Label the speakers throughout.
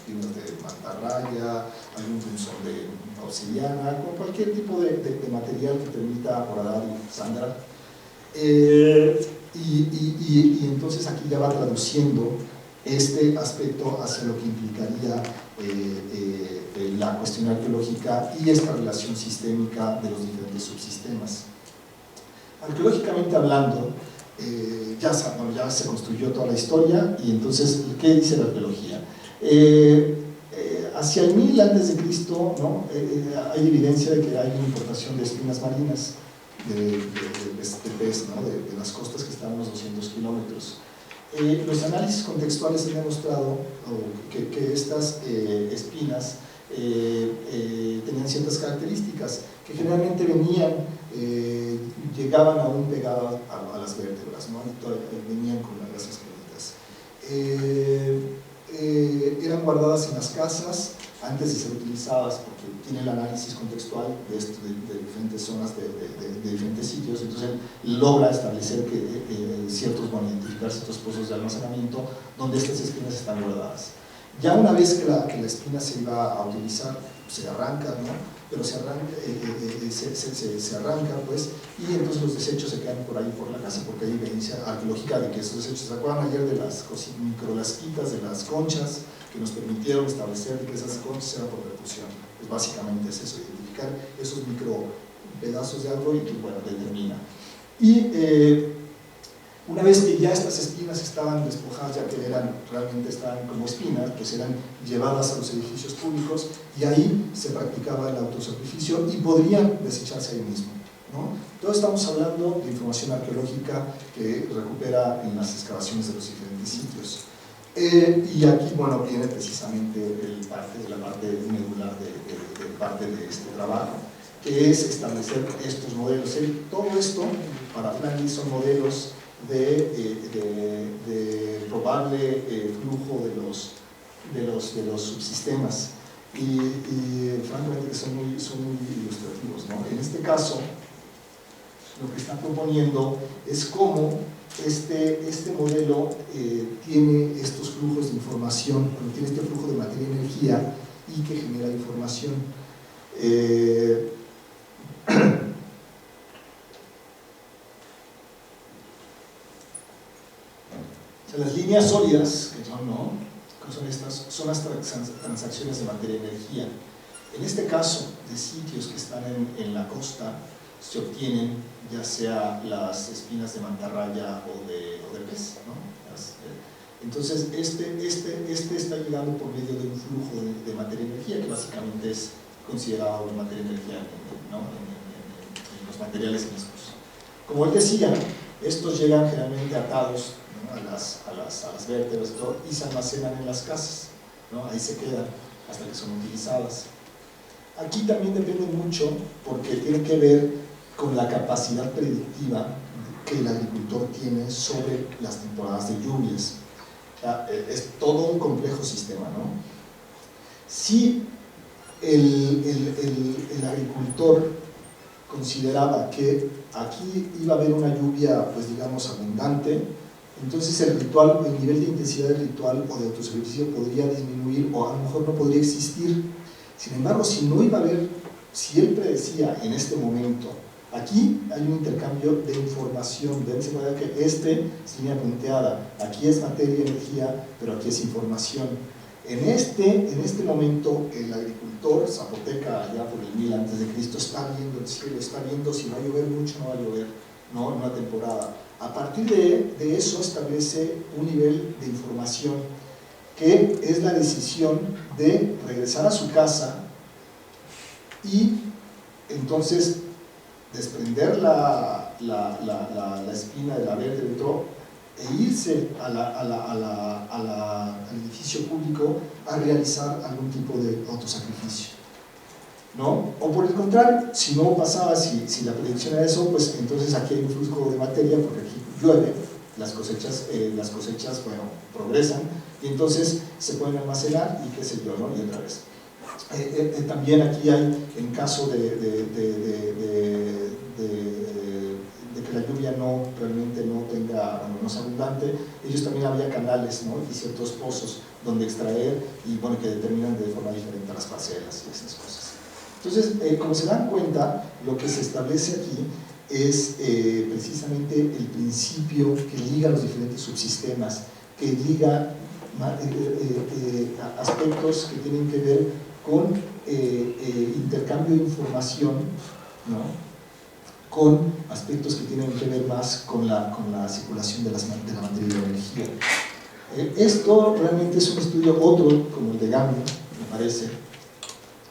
Speaker 1: espinas de mantarraya, algún punzón de obsidiana, con cualquier tipo de material que permita horadar y sangrar. Y entonces aquí ya va traduciendo este aspecto hacia lo que implicaría la cuestión arqueológica y esta relación sistémica de los diferentes subsistemas. Arqueológicamente hablando, ya se construyó toda la historia, y entonces, ¿qué dice la arqueología? Hacia el 1000 a.C., ¿no? Hay evidencia de que hay una importación de espinas marinas de pez, ¿no? de las costas que están a unos 200 kilómetros. Los análisis contextuales han demostrado que estas espinas tenían ciertas características que generalmente llegaban aún pegadas a las vértebras, ¿no? Y venían con las espinitas. Eran guardadas en las casas antes de ser utilizadas, porque tiene el análisis contextual de diferentes zonas, de diferentes sitios. Entonces logra establecer identificar ciertos pozos de almacenamiento donde estas espinas están guardadas. Ya una vez que la espina se iba a utilizar, se arranca, ¿no? Pero se arranca, pues, y entonces los desechos se quedan por ahí por la casa, porque hay evidencia arqueológica de que esos desechos, ¿se acuerdan ayer de las microlasquitas, de las conchas, que nos permitieron establecer que esas conchas eran por percusión? Pues básicamente es eso, identificar esos micro pedazos de algo y que, bueno, determina. Y una vez que ya estas espinas estaban despojadas, ya que realmente estaban como espinas, pues eran llevadas a los edificios públicos, y ahí se practicaba el autosacrificio y podrían desecharse ahí mismo, ¿no? Entonces estamos hablando de información arqueológica que recupera en las excavaciones de los diferentes sitios. Y aquí, bueno, viene precisamente la parte medular de parte de este trabajo, que es establecer estos modelos. Todo esto, para Franklin, son modelos de probable flujo de los subsistemas, y francamente son muy ilustrativos, ¿no? En este caso, lo que está proponiendo es cómo este modelo tiene estos flujos de información, tiene este flujo de materia y energía, y que genera información. Las líneas sólidas, que son estas, son las transacciones de materia y energía. En este caso, de sitios que están en la costa, se obtienen ya sea las espinas de mantarraya o de pez, ¿no? Entonces, este está llegando por medio de un flujo de materia y energía, que básicamente es considerado materia y energía, ¿no? en los materiales mismos. Como él decía, estos llegan generalmente atados, ¿no? a las vértebras y se almacenan en las casas, ¿no? Ahí se quedan hasta que son utilizadas. Aquí también depende mucho, porque tiene que ver con la capacidad predictiva que el agricultor tiene sobre las temporadas de lluvias. O sea, es todo un complejo sistema, ¿no? Si el agricultor consideraba que aquí iba a haber una lluvia, pues digamos, abundante, entonces el nivel de intensidad del ritual o de autosacrificio podría disminuir, o a lo mejor no podría existir. Sin embargo, si él predecía en este momento, aquí hay un intercambio de información, dense cuenta que es línea punteada, aquí es materia y energía, pero aquí es información. En este momento, el agricultor zapoteca, allá por el 1000 a.C., está viendo el cielo, está viendo si va a llover mucho o no va a llover, ¿no? En una temporada. A partir de eso establece un nivel de información que es la decisión de regresar a su casa y entonces desprender la espina de la vértebra e irse al edificio público a realizar algún tipo de autosacrificio, ¿no? O por el contrario, si no pasaba, si la predicción era eso, pues entonces aquí hay un flujo de materia, porque aquí llueve, las cosechas bueno, progresan, y entonces se pueden almacenar y qué sé yo, ¿no? Y otra vez. También aquí hay, en caso de que la lluvia realmente no sea abundante, ellos también había canales, ¿no? Y ciertos pozos donde extraer y bueno, que determinan de forma diferente las parcelas y esas cosas. Entonces, como se dan cuenta, lo que se establece aquí es precisamente el principio que liga los diferentes subsistemas, que liga aspectos que tienen que ver con intercambio de información, ¿no? Con aspectos que tienen que ver más con la circulación de la materia y la energía. Esto realmente es un estudio, otro como el de Gambio, me parece,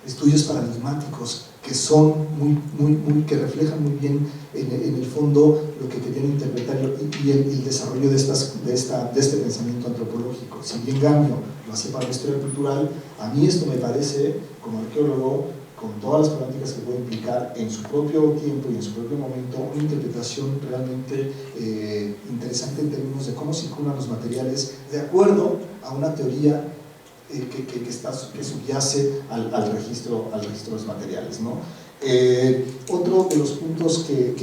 Speaker 1: estudios paradigmáticos que son que reflejan muy bien en el fondo lo que querían interpretar y el desarrollo de este pensamiento antropológico. Si bien Gambio lo hacía para la historia cultural, a mí esto me parece, como arqueólogo, con todas las problemáticas que puede implicar en su propio tiempo y en su propio momento, una interpretación realmente interesante en términos de cómo circulan los materiales de acuerdo a una teoría que subyace al registro de los materiales, ¿no? Otro de los puntos que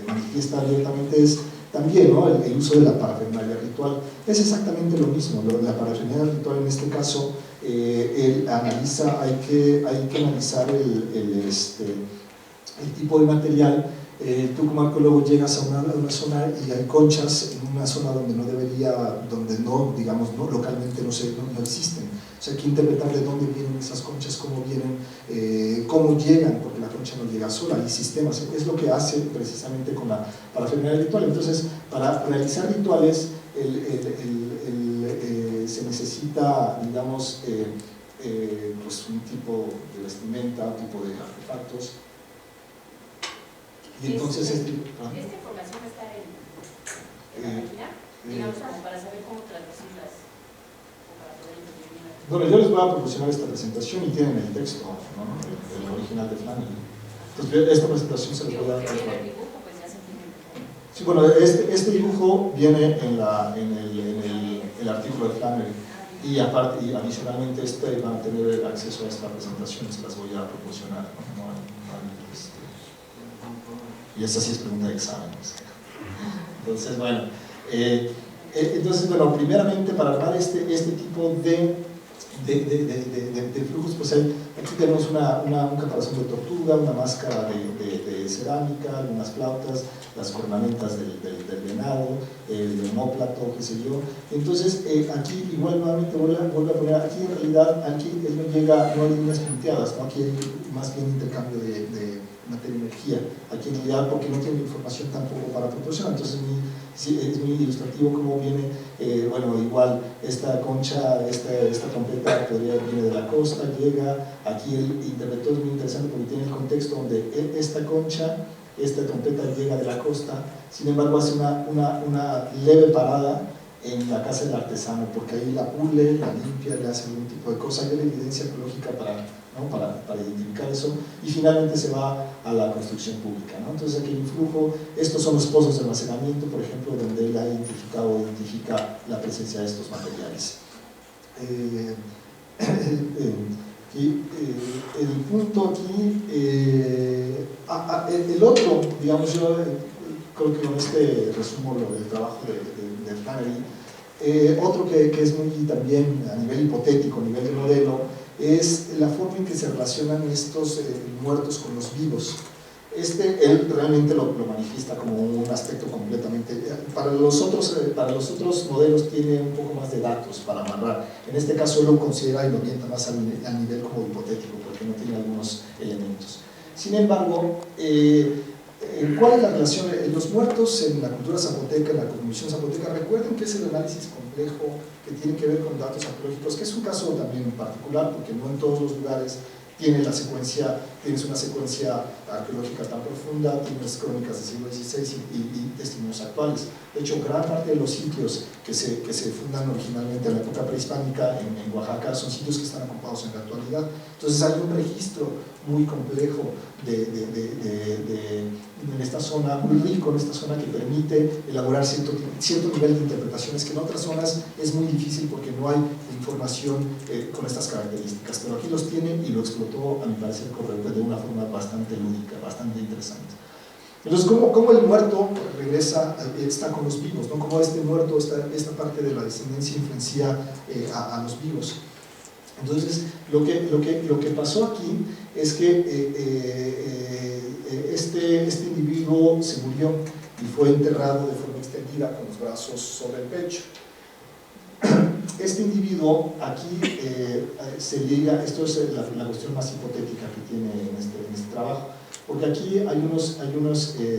Speaker 1: manifiesta abiertamente es también, ¿no? el uso de la parafernalia ritual. Es exactamente lo mismo. La parafernalia ritual en este caso hay que analizar el tipo de material. Tú como arqueólogo llegas a una zona y hay conchas en una zona donde digamos, localmente no existen. O sea, hay que interpretar de dónde vienen esas conchas, cómo vienen, cómo llegan, porque la concha no llega sola, hay sistemas. Es lo que hace precisamente con la parafernalia ritual. Entonces, para realizar rituales se necesita, digamos, pues un tipo de vestimenta, un tipo de artefactos. Y entonces
Speaker 2: esta información está en la página, digamos, como para saber cómo traducirlas o para poder imprimir.
Speaker 1: Bueno, yo les voy a proporcionar esta presentación y tienen el texto, ¿no? el original de Flannery. Entonces, esta presentación se les voy a dar. Sí, bueno, este dibujo viene en el artículo de Flannery y aparte, y adicionalmente van a tener acceso a esta presentación, se las voy a proporcionar, ¿no? Y esta sí es pregunta de exámenes. Entonces, bueno, primeramente para armar este tipo de flujos, pues aquí tenemos un caparazón de tortuga, una máscara de cerámica, algunas flautas, las cornamentas del venado, el omóplato, qué sé yo. Entonces, aquí igual nuevamente vuelvo a poner, aquí en realidad, aquí no hay líneas punteadas, ¿no? Aquí hay más bien intercambio de materia y energía, aquí en realidad porque no tiene información tampoco para proporcionar. Entonces es muy ilustrativo cómo viene, igual esta concha, esta trompeta viene de la costa, llega, aquí el interventor es muy interesante porque tiene el contexto donde esta concha, esta trompeta llega de la costa, sin embargo hace una leve parada en la casa del artesano, porque ahí la pule, la limpia, le hace algún tipo de cosa, hay una evidencia arqueológica para identificar eso, y finalmente se va a la construcción pública, ¿no? Entonces aquí hay un flujo, estos son los pozos de almacenamiento, por ejemplo, donde él ha identifica la presencia de estos materiales. El punto aquí, el otro, digamos, yo creo que con este resumo el trabajo de Flannery. Otro que es muy también a nivel hipotético, a nivel de modelo, es la forma en que se relacionan estos muertos con los vivos. Él realmente lo manifiesta como un aspecto completamente. Para los otros modelos tiene un poco más de datos para amarrar. En este caso él lo considera y lo orienta más al nivel como hipotético, porque no tiene algunos elementos. Sin embargo, ¿cuál es la relación? Los muertos en la cultura zapoteca, en la cosmovisión zapoteca, recuerden que es el análisis complejo que tiene que ver con datos arqueológicos, que es un caso también particular, porque no en todos los lugares tienes una secuencia arqueológica tan profunda, tienes crónicas del siglo XVI y testimonios actuales. De hecho, gran parte de los sitios que se fundan originalmente en la época prehispánica en Oaxaca son sitios que están ocupados en la actualidad. Entonces hay un registro muy complejo en esta zona, muy rico en esta zona, que permite elaborar cierto nivel de interpretaciones que en otras zonas es muy difícil porque no hay información con estas características, pero aquí los tiene y lo explotó, a mi parecer, de una forma bastante lúdica. bastante interesante. Entonces, ¿cómo el muerto regresa, está con los vivos, ¿no? Cómo este muerto, esta parte de la descendencia influencia a los vivos. Entonces, lo que pasó aquí es que este individuo se murió y fue enterrado de forma extendida con los brazos sobre el pecho. Este individuo aquí se liga, esto es la cuestión más hipotética que tiene en este trabajo, porque aquí hay unos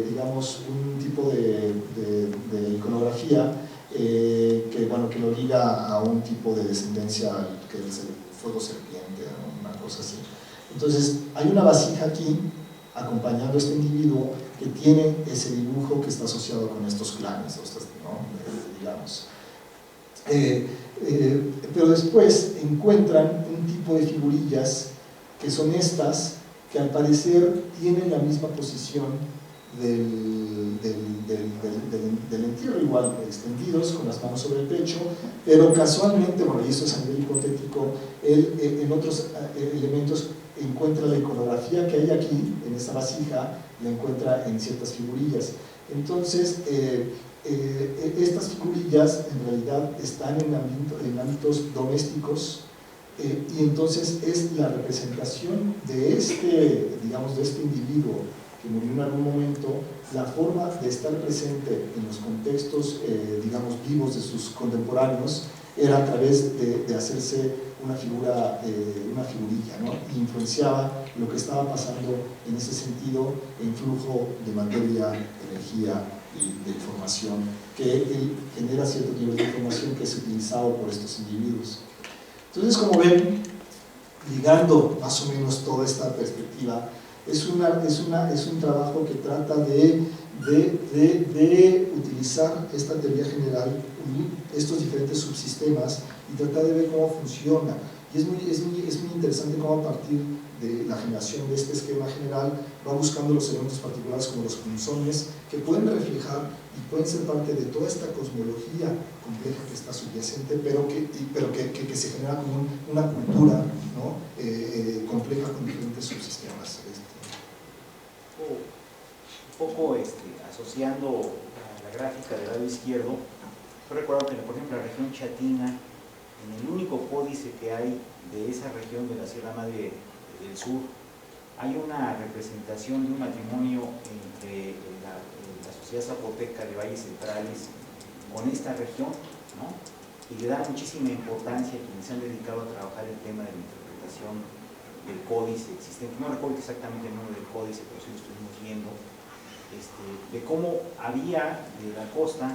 Speaker 1: digamos, un tipo de iconografía que lo liga a un tipo de descendencia que es el fuego serpiente, ¿no? Una cosa así. Entonces, hay una vasija aquí acompañando a este individuo que tiene ese dibujo que está asociado con estos clanes, ¿no? Digamos. Pero después encuentran un tipo de figurillas que son estas, que al parecer tienen la misma posición del entierro, igual extendidos con las manos sobre el pecho, pero casualmente, bueno, y esto es a nivel hipotético, él en otros elementos encuentra la iconografía que hay aquí, en esta vasija, la encuentra en ciertas figurillas. Entonces, estas figurillas en realidad están en ámbitos domésticos, y entonces es la representación de digamos, de este individuo que murió en algún momento, la forma de estar presente en los contextos, digamos, vivos de sus contemporáneos, era a través de hacerse una figurilla, ¿no? Y influenciaba lo que estaba pasando en ese sentido en flujo de materia, energía y de información, que genera cierto nivel de información que es utilizado por estos individuos. Entonces, como ven, ligando más o menos toda esta perspectiva, es un trabajo que trata de utilizar esta teoría general, estos diferentes subsistemas, y tratar de ver cómo funciona. Y es muy interesante cómo a partir de la generación de este esquema general va buscando los elementos particulares como los punzones, que pueden reflejar y pueden ser parte de toda esta cosmología compleja que está subyacente, pero que se genera como una cultura, ¿no? Compleja con diferentes subsistemas.
Speaker 3: Un poco asociando a la gráfica del lado izquierdo, yo recuerdo que, por ejemplo, la región chatina, en el único códice que hay de esa región de la Sierra Madre del Sur, hay una representación de un matrimonio entre la sociedad zapoteca de Valles Centrales con esta región, ¿no? Y le da muchísima importancia a quienes se han dedicado a trabajar el tema de la interpretación del códice existente. No recuerdo exactamente el nombre del códice, pero sí lo estuvimos viendo, de cómo había de la costa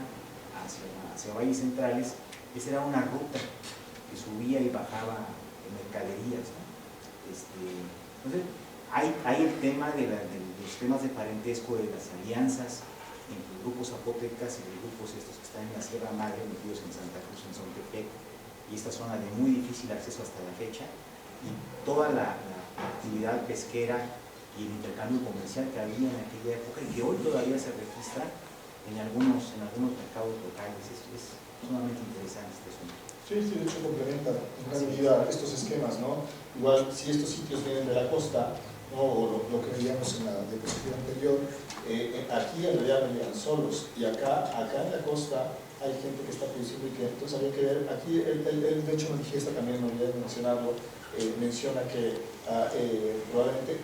Speaker 3: hacia Valles Centrales, esa era una ruta que subía y bajaba en mercaderías, ¿no? Entonces, hay el tema de los temas de parentesco, de las alianzas entre los grupos zapotecas y los grupos estos que están en la Sierra Madre, metidos en Santa Cruz, en Zontepec, y esta zona de muy difícil acceso hasta la fecha, y toda la actividad pesquera y el intercambio comercial que había en aquella época y que hoy todavía se registra en algunos mercados locales. Es sumamente interesante este asunto.
Speaker 1: Sí, de hecho complementa en gran medida estos esquemas, ¿no? Igual, si estos sitios vienen de la costa, ¿no? O lo que veíamos en la diapositiva anterior, aquí en realidad venían solos, y acá en la costa hay gente que está produciendo y que entonces había que ver, aquí él de hecho manifiesta también, no olvidé mencionarlo, menciona que probablemente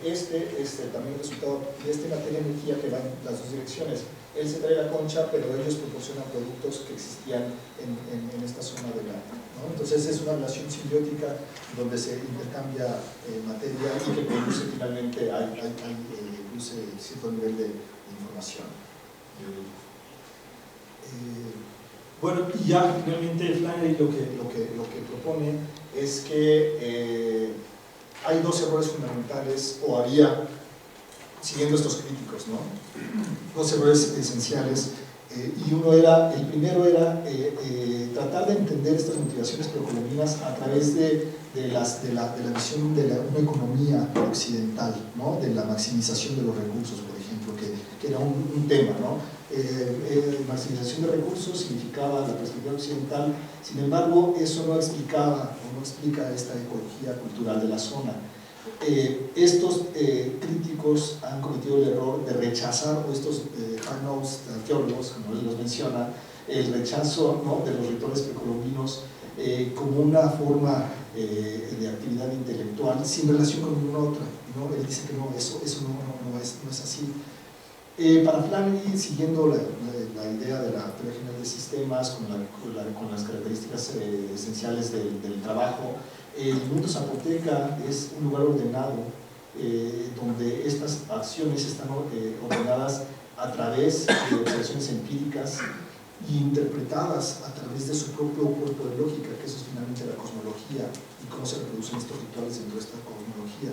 Speaker 1: también el resultado de materia y energía que va en las dos direcciones. Él se trae la concha, pero ellos proporcionan productos que existían en esta zona del área, ¿no? Entonces es una relación simbiótica donde se intercambia materia y que produce finalmente, produce cierto nivel de información. Bueno, y ya finalmente Flannery lo que propone es que hay dos errores fundamentales, o había, siguiendo estos críticos, ¿no? Dos errores esenciales, y el primero era tratar de entender estas motivaciones precolombinas a través de la visión de una economía occidental, ¿no? De la maximización de los recursos, por ejemplo, que era un tema, ¿no? Maximización de recursos significaba la perspectiva occidental, sin embargo eso no explica esta ecología cultural de la zona. estos críticos han cometido el error de rechazar, o estos hard notes arqueólogos, como él los menciona, el rechazo, ¿no?, de los rituales precolombinos como una forma de actividad intelectual sin relación con ninguna otra, ¿no? Él dice que no, eso no es así. Para Flannery, siguiendo la idea de la teoría general de sistemas, con las características esenciales del trabajo, el mundo zapoteca es un lugar ordenado donde estas acciones están ordenadas a través de observaciones empíricas y interpretadas a través de su propio cuerpo de lógica, que eso es finalmente la cosmología y cómo se reproducen estos rituales dentro de esta cosmología.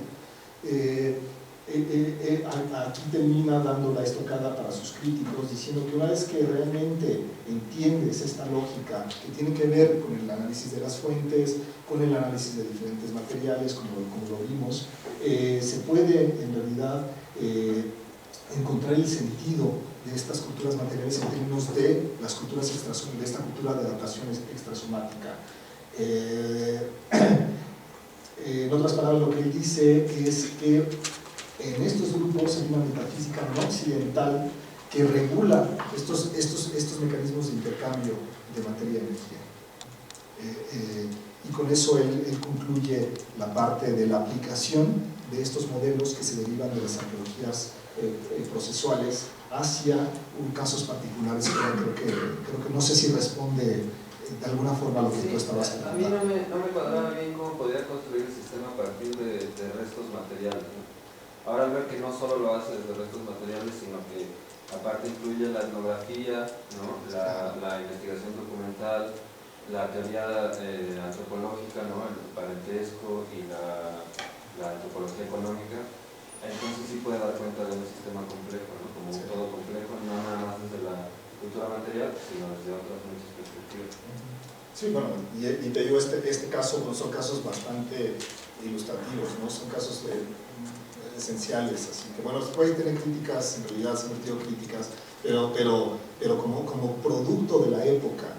Speaker 1: Aquí termina dando la estocada para sus críticos, diciendo que una vez que realmente entiendes esta lógica que tiene que ver con el análisis de las fuentes, con el análisis de diferentes materiales, como lo vimos, se puede en realidad encontrar el sentido de estas culturas materiales en términos de las culturas de esta cultura de adaptación extrasomática. En otras palabras, lo que él dice es que en estos grupos hay una metafísica no occidental que regula estos mecanismos de intercambio de materia y energía. Y con eso él concluye la parte de la aplicación de estos modelos que se derivan de las arqueologías procesuales hacia casos particulares. Creo que no sé si responde de alguna forma a lo que tú estabas preguntando.
Speaker 4: A mí no me cuadraba bien cómo podía construir el sistema a partir de restos materiales, ¿no? Ahora al ver que no solo lo hace desde restos materiales, sino que aparte incluye la etnografía, ¿no?, la investigación documental, la teoría antropológica, ¿no?, el parentesco y la antropología económica, entonces sí puede dar cuenta de un sistema complejo, ¿no?, como un todo complejo, no nada más desde la cultura material, sino desde otras muchas perspectivas.
Speaker 1: Sí, bueno, y te digo, este caso son casos bastante ilustrativos, ¿no? Son casos esenciales, así que bueno, se puede tener críticas, en realidad se han metido críticas, pero como producto de la época,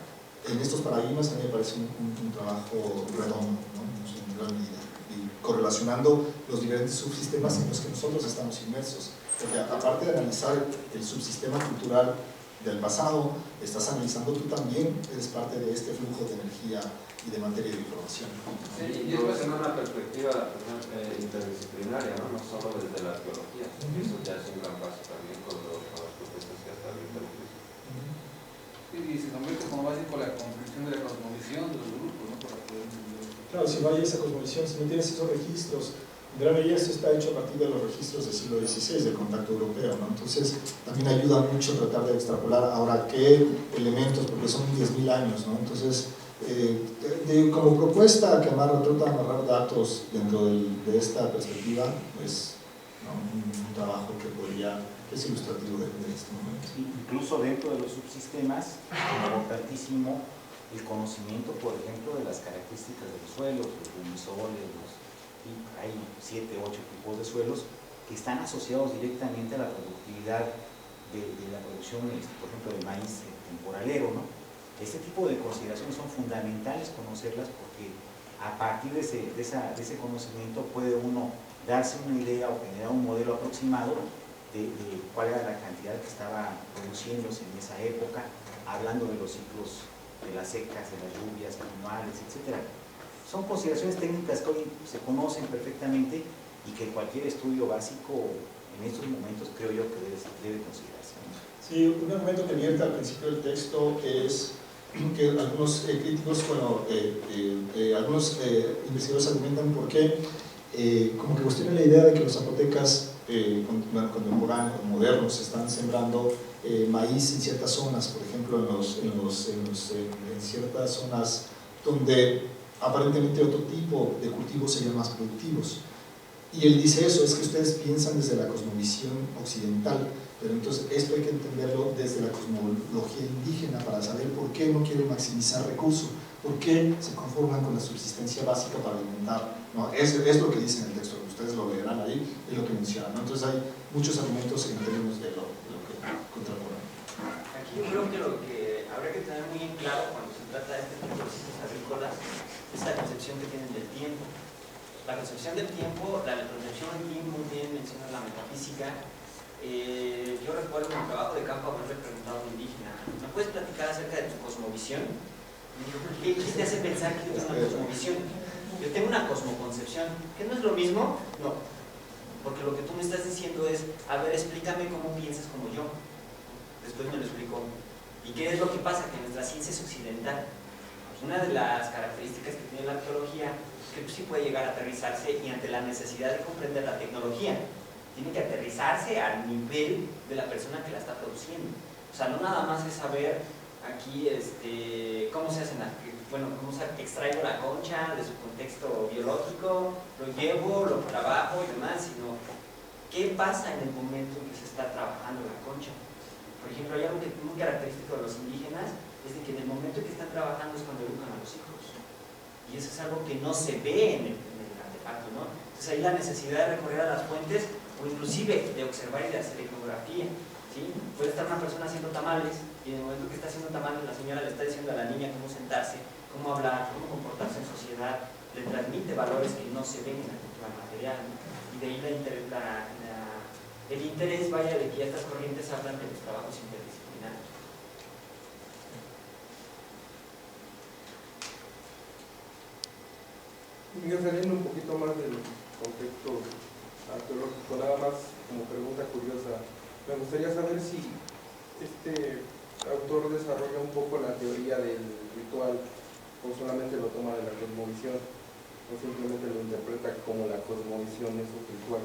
Speaker 1: en estos paradigmas a mí me parece un trabajo redondo, ¿no?, en gran medida, y correlacionando los diferentes subsistemas en los que nosotros estamos inmersos, porque aparte de analizar el subsistema cultural del pasado, estás analizando tú también, eres parte de este flujo de energía y de materia de información.
Speaker 4: Sí, y es en una perspectiva interdisciplinaria, ¿no?, no solo desde la arqueología. Eso ya es un gran paso también con las propuestas que hasta ahorita lo hizo.
Speaker 5: Y se convierte como básico la comprensión de la cosmovisión de los grupos, ¿no?, para poder entender.
Speaker 1: Claro, si no hay esa cosmovisión, si no tienes esos registros, en gran medida esto está hecho a partir de los registros del siglo XVI, del contacto europeo, ¿no? Entonces también ayuda mucho tratar de extrapolar ahora qué elementos, porque son 10.000 años, ¿no? Entonces, como propuesta que trata de amarrar datos dentro de esta perspectiva, pues, ¿no?, un trabajo que es ilustrativo de este momento.
Speaker 3: Incluso dentro de los subsistemas, importantísimo el conocimiento, por ejemplo, de las características de los suelos, los humisoles, hay 7, 8 tipos de suelos que están asociados directamente a la productividad de la producción, por ejemplo, de maíz temporalero, ¿no? Este tipo de consideraciones son fundamentales conocerlas, porque a partir de ese conocimiento puede uno darse una idea o generar un modelo aproximado de cuál era la cantidad que estaba produciéndose en esa época, hablando de los ciclos de las secas, de las lluvias anuales, etc. Son consideraciones técnicas que hoy se conocen perfectamente y que cualquier estudio básico en estos momentos creo yo que debe considerarse.
Speaker 1: Sí, un argumento que vierte al principio del texto es que algunos críticos, algunos investigadores argumentan por qué, como que cuestionan la idea de que los zapotecas contemporáneos, modernos, están sembrando maíz en ciertas zonas, por ejemplo en ciertas zonas donde aparentemente otro tipo de cultivos serían más productivos. Y él dice eso, es que ustedes piensan desde la cosmovisión occidental, pero entonces esto hay que entenderlo desde la cosmología indígena para saber por qué no quieren maximizar recursos, por qué se conforman con la subsistencia básica para alimentar, ¿no? Es lo que dice en el texto, ustedes lo leerán ahí, es lo que mencionan, ¿no? Entonces hay muchos argumentos en términos de lo que contraponen.
Speaker 6: Aquí yo creo que lo que habría que tener muy en claro cuando se trata de este tipo de ciencias agrícolas es la concepción que tienen del tiempo. la concepción del tiempo, la concepción del tiempo, bien menciona la metafísica. Yo recuerdo en el trabajo de campo haberle preguntado a un indígena, ¿me puedes platicar acerca de tu cosmovisión? Me dijo, ¿qué te hace pensar que yo tengo una cosmovisión? Yo tengo una cosmoconcepción, que no es lo mismo, no, porque lo que tú me estás diciendo es, a ver, explícame cómo piensas como yo. Después me lo explicó. ¿Y qué es lo que pasa? Que nuestra ciencia es occidental. Una de las características que tiene la arqueología es que sí puede llegar a aterrizarse y ante la necesidad de comprender la tecnología, tiene que aterrizarse al nivel de la persona que la está produciendo. O sea, no nada más es saber aquí cómo se hacen, cómo extraigo la concha de su contexto biológico, lo llevo, lo trabajo y demás, sino qué pasa en el momento en que se está trabajando la concha. Por ejemplo, hay algo muy característico de los indígenas, es de que en el momento en que están trabajando es cuando educan a los hijos. Y eso es algo que no se ve en el artefacto, ¿no? Entonces ahí la necesidad de recorrer a las fuentes o inclusive de observar y de hacer etnografía, ¿sí? Puede estar una persona haciendo tamales y en el momento que está haciendo tamales la señora le está diciendo a la niña cómo sentarse, cómo hablar, cómo comportarse en sociedad, le transmite valores que no se ven en la cultura material, ¿no? Y de ahí el interés, vaya, de que ya estas corrientes hablan de los trabajos interdisciplinarios.
Speaker 7: Saliendo un poquito más del contexto arqueológico, nada más como pregunta curiosa, me gustaría saber si este autor desarrolla un poco la teoría del ritual o solamente lo toma de la cosmovisión o simplemente lo interpreta como la cosmovisión es un ritual.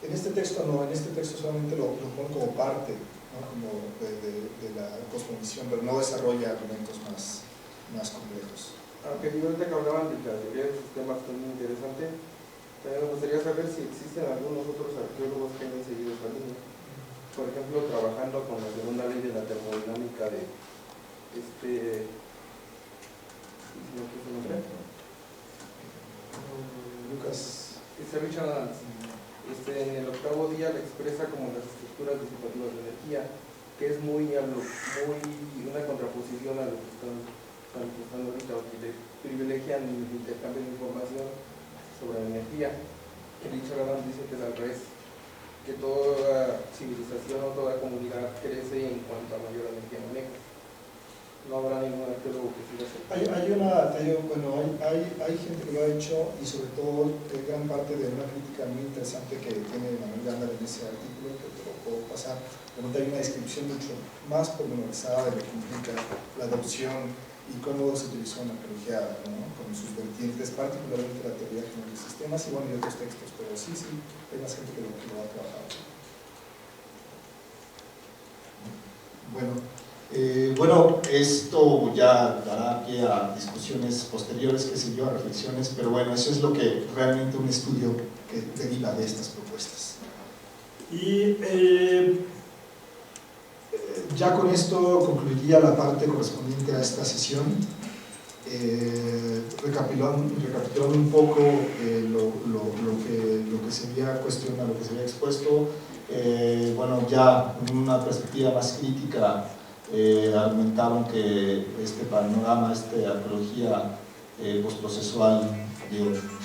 Speaker 1: En este texto no, en este texto solamente lo pone como parte, ¿no? Como de la cosmovisión, pero no desarrolla argumentos más complejos.
Speaker 7: Aunque ahorita que hablaban de la teoría de sistemas, que es muy interesante, también me gustaría saber si existen algunos otros arqueólogos que hayan seguido esa línea. Por ejemplo, trabajando con la segunda ley de la termodinámica de
Speaker 1: Lucas.
Speaker 7: Richard Adams. En el octavo día le expresa como las estructuras disipativas de energía, que es muy una contraposición a lo que están ahorita, que privilegian el intercambio de información sobre la energía. Richard Adams dice que es al revés, que toda civilización o toda comunidad crece en cuanto a mayor energía maneja. No habrá ningún arqueólogo que siga así.
Speaker 1: Hay gente que lo ha hecho, y sobre todo gran parte de una crítica muy interesante que tiene Manuel Gándara en ese artículo, que te lo puedo pasar, donde hay una descripción mucho más pormenorizada de lo que implica la adopción y cómo se utilizó en la arqueología, ¿no? Con sus vertientes, particularmente la teoría general de sistemas y bueno, y otros textos, pero sí, hay más gente que lo ha trabajado. Bueno, esto ya dará pie a discusiones posteriores, qué sé yo, a reflexiones, pero bueno, eso es lo que realmente un estudio que deriva de estas propuestas. Y ya con esto concluiría la parte correspondiente a esta sesión, recapitulando un poco lo que se había cuestionado, lo que se había expuesto. Bueno, ya en una perspectiva más crítica, argumentaron que este panorama, esta arqueología postprocesual,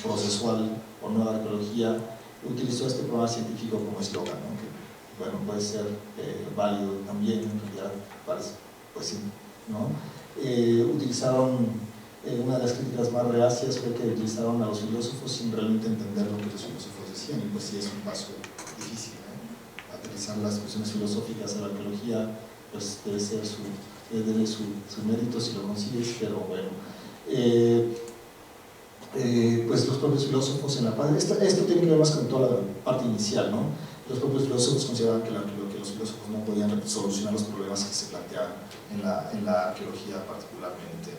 Speaker 1: procesual o nueva arqueología, utilizó este programa científico como eslogan, ¿no? Que, bueno, puede ser válido también, en realidad, parece, pues sí, ¿no? Utilizaron, una de las críticas más reacias fue que utilizaron a los filósofos sin realmente entender lo que los filósofos decían, y pues sí es un paso difícil, ¿no? Aterrizar las cuestiones filosóficas a la arqueología, pues debe ser su mérito si lo consigues, pero bueno. Pues los propios filósofos en la parte, esto tiene que ver más con toda la parte inicial, ¿no? Los propios filósofos consideraban que los filósofos no podían solucionar los problemas que se planteaban en la arqueología particularmente.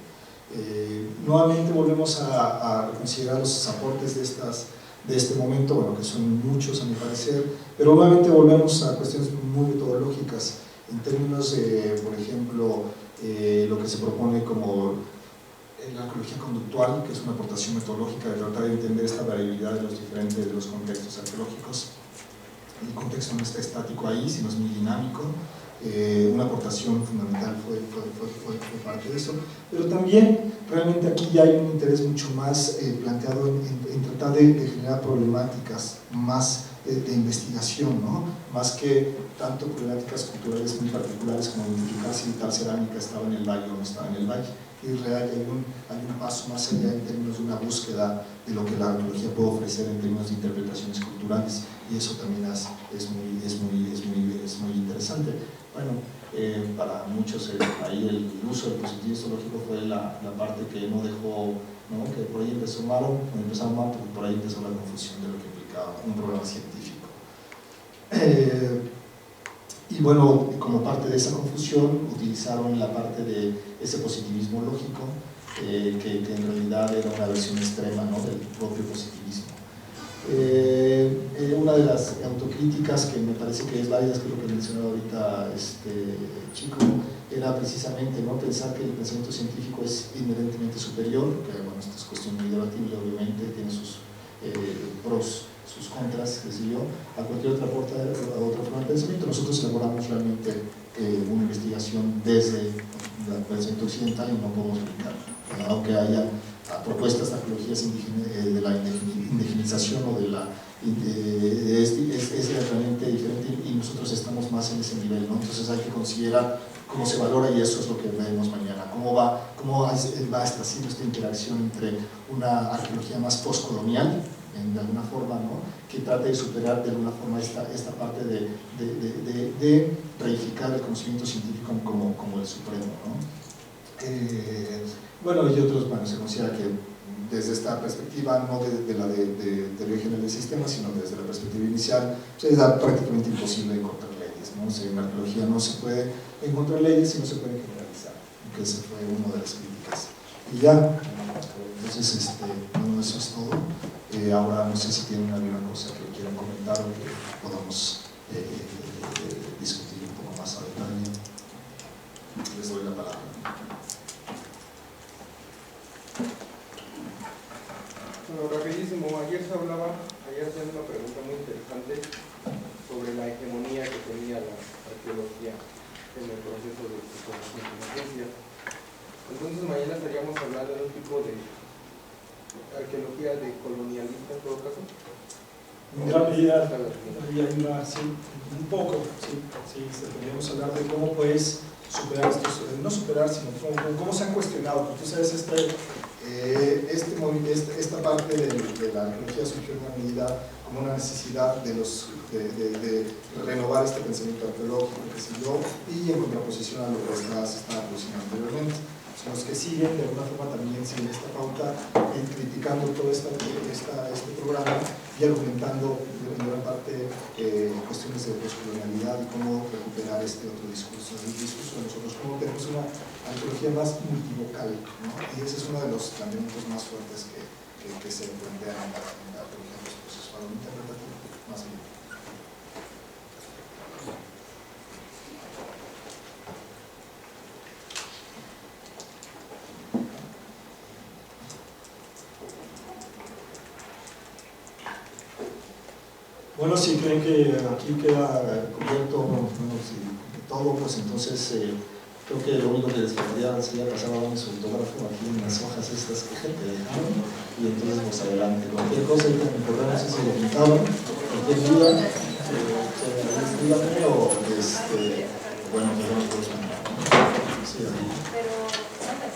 Speaker 1: Nuevamente volvemos a considerar los aportes de este momento, bueno, que son muchos a mi parecer, pero nuevamente volvemos a cuestiones muy metodológicas en términos de, por ejemplo, lo que se propone como la arqueología conductual, que es una aportación metodológica de tratar de entender esta variabilidad de de los contextos arqueológicos. El contexto no está estático ahí, sino es muy dinámico. una aportación fundamental fue parte de eso, pero también realmente aquí ya hay un interés mucho más planteado en tratar de generar problemáticas más de investigación, ¿no? Más que tanto problemáticas culturales muy particulares como identificar si tal cerámica estaba en el valle o no estaba en el valle. Y real hay un paso más allá en términos de una búsqueda de lo que la arqueología puede ofrecer en términos de interpretaciones culturales, y eso también es muy interesante. Bueno, para muchos ahí el uso del positivismo histológico fue la parte que no dejó, ¿no? Que por ahí empezaron mal, porque por ahí empezó la confusión de lo que implicaba un programa científico. Y bueno, como parte de esa confusión utilizaron la parte de ese positivismo lógico, que en realidad era una versión extrema, ¿no? Del propio positivismo. Una de las autocríticas que me parece que es válida, que es lo que mencionaba ahorita Chico, era precisamente, ¿no? Pensar que el pensamiento científico es inherentemente superior, que bueno, esto es cuestión muy debatible, obviamente, tiene sus pros, sus contras, qué sé yo, a cualquier otra forma de pensamiento. Nosotros elaboramos realmente una investigación desde el pensamiento occidental y no podemos explicar, aunque haya propuestas de arqueologías de la indigenización o de la es realmente diferente, y nosotros estamos más en ese nivel, ¿no? Entonces hay que considerar cómo se valora, y eso es lo que veremos mañana, cómo va haciendo esta interacción entre una arqueología más postcolonial, de alguna forma, ¿no? Que trate de superar de alguna forma esta parte de reificar el conocimiento científico como el supremo, ¿no? Bueno, y otros, bueno, se considera que desde esta perspectiva, no de la de teoría general del sistema, sino desde la perspectiva inicial, pues es prácticamente imposible encontrar leyes, ¿no? O sea, en la arqueología no se puede encontrar leyes y no se puede generalizar, que esa fue una de las críticas. Y ya, entonces, bueno, eso es todo. Ahora no sé si tienen alguna cosa que quieran comentar o que podamos discutir un poco más a detalle. Les doy la palabra.
Speaker 7: Bueno, rapidísimo, ayer se hacía una pregunta muy interesante sobre la hegemonía que tenía la arqueología en el proceso de ciencia. Entonces mañana estaríamos hablando de un tipo de arqueología de colonialista en todo caso.
Speaker 1: En gran medida, sí, un poco, sí, podríamos hablar de cómo puedes superar estos, no superar, sino cómo se han cuestionado. Tú sabes, esta parte de la arqueología surgió en una medida como una necesidad de renovar este pensamiento arqueológico, qué sé yo, y en contraposición a lo que se estaba produciendo anteriormente. Los que siguen, de alguna forma, también siguen esta pauta, criticando todo este programa y argumentando en gran parte cuestiones de postcolonialidad y cómo recuperar este otro discurso. El discurso de nosotros, cómo tenemos una arqueología más multivocal, ¿no? Y ese es uno de los planteamientos más fuertes que se plantean en la arqueología de los procesos interpretativos, más bien. Bueno, si creen que aquí queda cubierto todo, pues entonces creo que lo único que les faltaría sería pasar a su autógrafo aquí en las hojas estas que dejaron, y entonces pues adelante. Cualquier cosa, ahorita en el correo no sé si lo pintaron, cualquier duda, díganme, o bueno, pues vamos a ver. Sí,